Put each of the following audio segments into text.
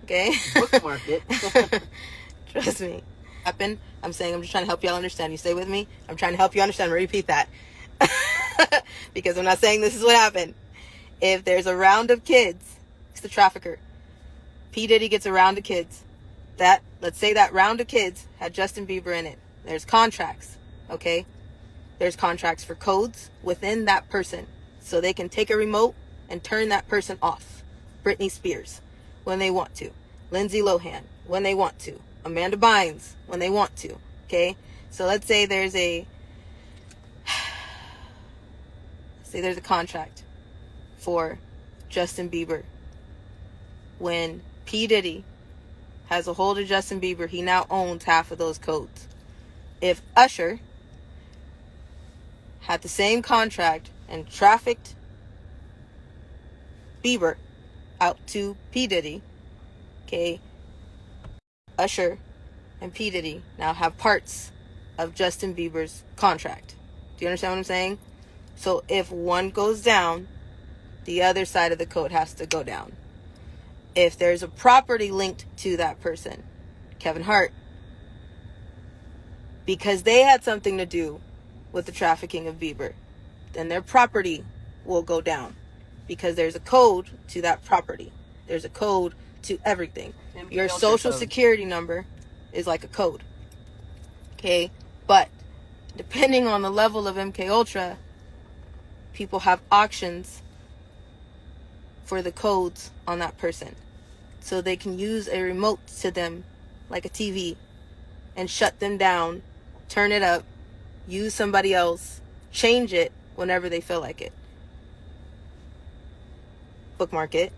Okay? Bookmark it. Trust me. I'm saying, I'm just trying to help y'all understand. You stay with me? I'm trying to help you understand. I'm going to repeat that. Because I'm not saying this is what happened. If there's a round of kids, it's the trafficker. P. Diddy gets a round of kids. Let's say that round of kids had Justin Bieber in it. There's contracts, okay? There's contracts for codes within that person. So they can take a remote and turn that person off. Britney Spears, when they want to. Lindsay Lohan, when they want to. Amanda Bynes, when they want to, okay? So let's say there's a contract for Justin Bieber. When P. Diddy has a hold of Justin Bieber, he now owns half of those codes. If Usher had the same contract and trafficked Bieber out to P. Diddy, okay, Usher and P. Diddy now have parts of Justin Bieber's contract. Do you understand what I'm saying? So if one goes down, the other side of the code has to go down. If there's a property linked to that person, Kevin Hart, because they had something to do with the trafficking of Bieber, then their property will go down because there's a code to that property. There's a code to everything. Your social security number is like a code. Okay? But depending on the level of MK Ultra, people have auctions for the codes on that person. So they can use a remote to them like a TV and shut them down, turn it up, use somebody else, change it whenever they feel like it. Bookmark it.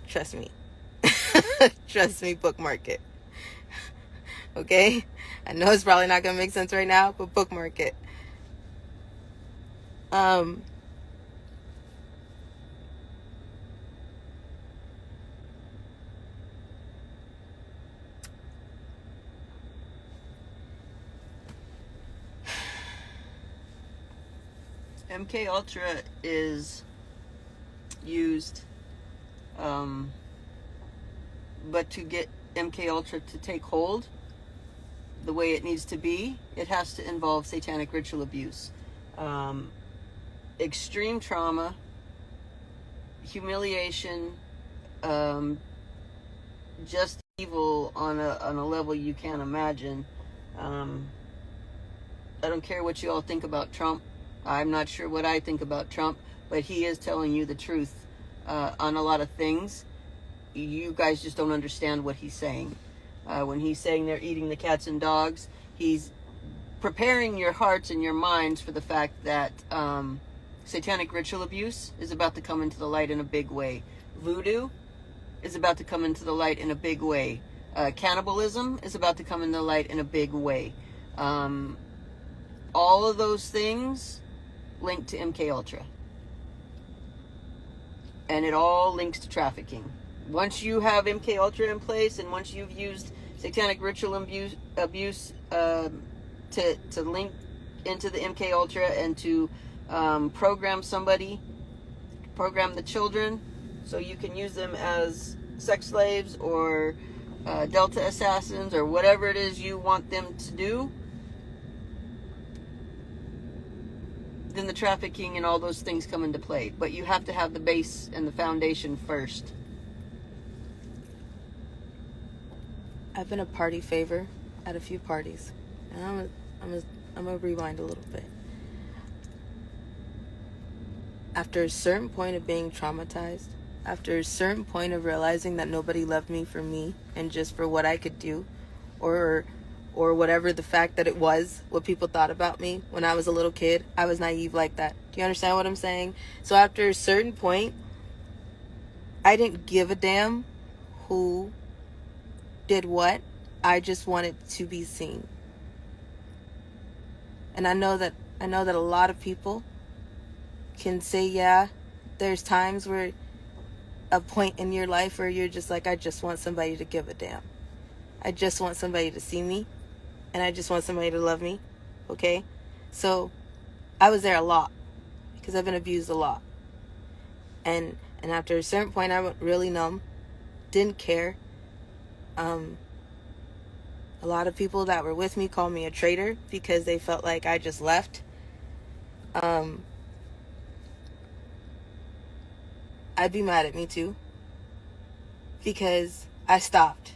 Trust me. Trust me, bookmark it. Okay? I know it's probably not going to make sense right now, but bookmark it. MK Ultra is used, but to get MK Ultra to take hold the way it needs to be, it has to involve satanic ritual abuse, extreme trauma, humiliation, just evil on a level you can't imagine. I don't care what you all think about Trump. I'm not sure what I think about Trump, but he is telling you the truth on a lot of things. You guys just don't understand what he's saying. When he's saying they're eating the cats and dogs, he's preparing your hearts and your minds for the fact that satanic ritual abuse is about to come into the light in a big way. Voodoo is about to come into the light in a big way. Cannibalism is about to come into the light in a big way. All of those things linked to MK Ultra, and it all links to trafficking. Once you have MK Ultra in place, and once you've used satanic ritual abuse to link into the MK Ultra and to program the children, so you can use them as sex slaves or Delta assassins or whatever it is you want them to do, then the trafficking and all those things come into play. But you have to have the base and the foundation first. I've been a party favor at a few parties, and I'm gonna rewind a little bit. After a certain point of being traumatized, after a certain point of realizing that nobody loved me for me and just for what I could do, or whatever the fact that it was, what people thought about me when I was a little kid, I was naive like that. Do you understand what I'm saying? So after a certain point, I didn't give a damn who did what. I just wanted to be seen. And I know that a lot of people can say, yeah, there's times where a point in your life where you're just like, I just want somebody to give a damn. I just want somebody to see me, and I just want somebody to love me. Okay? So I was there a lot because I've been abused a lot. And after a certain point, I went really numb, didn't care, A lot of people that were with me called me a traitor because they felt like I just left. I'd be mad at me too, because I stopped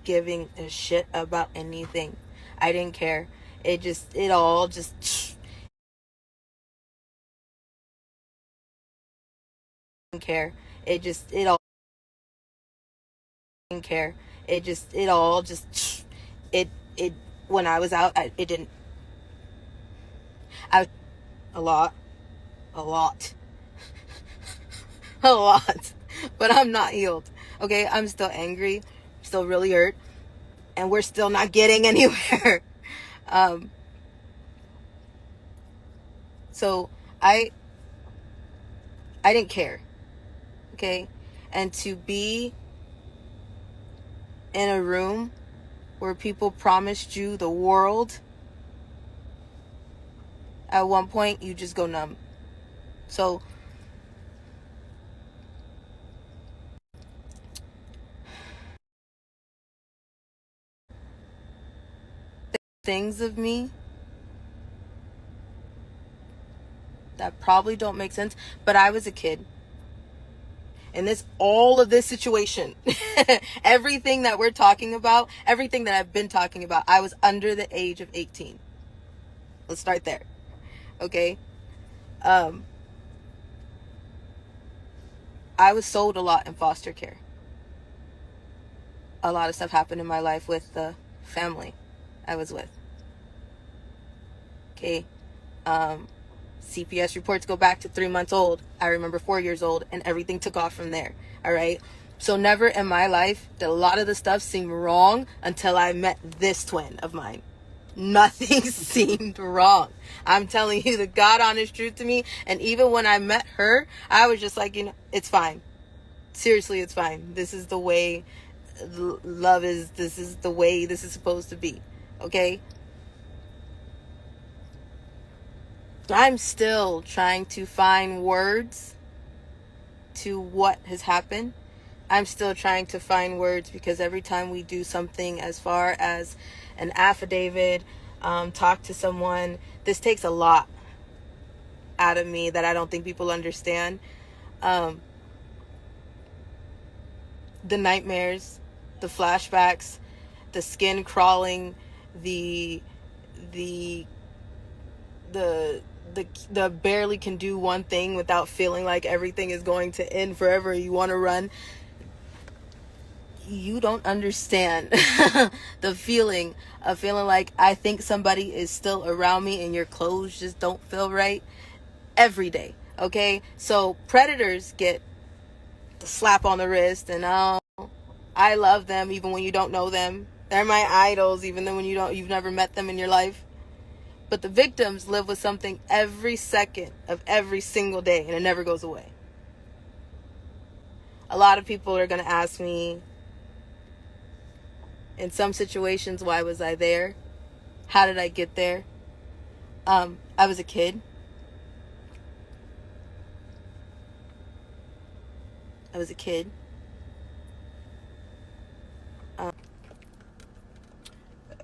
giving a shit about anything. I didn't care. It all just didn't care. It all didn't care. It all just it when I was out, it didn't. I a lot, a lot, a lot, but I'm not healed. Okay, I'm still angry, still really hurt, and we're still not getting anywhere. So I didn't care. Okay, and to be in a room where people promised you the world, at one point you just go numb. So things of me that probably don't make sense, but I was a kid. And all of this situation, everything that we're talking about, everything that I've been talking about, I was under the age of 18. Let's start there. Okay? I was sold a lot in foster care. A lot of stuff happened in my life with the family I was with. Okay? CPS reports go back to 3 months old. I remember 4 years old, and everything took off from there. All right. So never in my life did a lot of the stuff seem wrong until I met this twin of mine. Nothing seemed wrong. I'm telling you the God honest truth to me. And even when I met her, I was just like, it's fine. Seriously, it's fine. This is the way love is. This is the way this is supposed to be. Okay. I'm still trying to find words to what has happened. I'm still trying to find words because every time we do something as far as an affidavit, talk to someone, this takes a lot out of me that I don't think people understand. The nightmares, the flashbacks, the skin crawling, the barely can do one thing without feeling like everything is going to end forever. You want to run. You don't understand the feeling of feeling like I think somebody is still around me and your clothes just don't feel right every day. Okay? So predators get the slap on the wrist and I love them even when you don't know them. They're my idols even though you've never met them in your life. But the victims live with something every second of every single day, and it never goes away. A lot of people are going to ask me, in some situations, why was I there? How did I get there? I was a kid.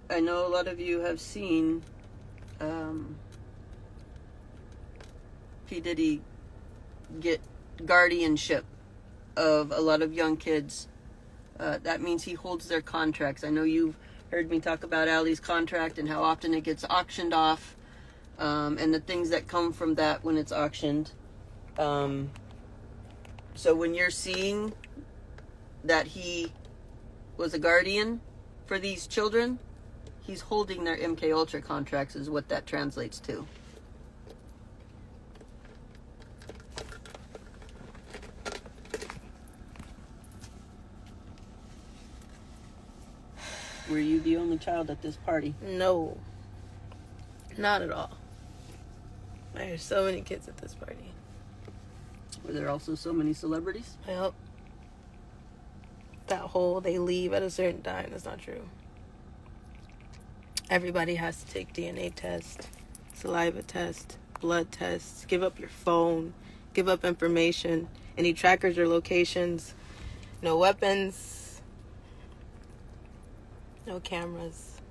I know a lot of you have seen P. Diddy get guardianship of a lot of young kids. That means he holds their contracts. I know you've heard me talk about Ali's contract and how often it gets auctioned off, and the things that come from that when it's auctioned. So when you're seeing that he was a guardian for these children, he's holding their MK Ultra contracts is what that translates to. Were you the only child at this party? No. Not at all. There's so many kids at this party. Were there also so many celebrities? Well, that whole they leave at a certain time, that's not true. Everybody has to take DNA test, saliva test, blood tests, give up your phone, give up information, any trackers or locations, no weapons, No cameras.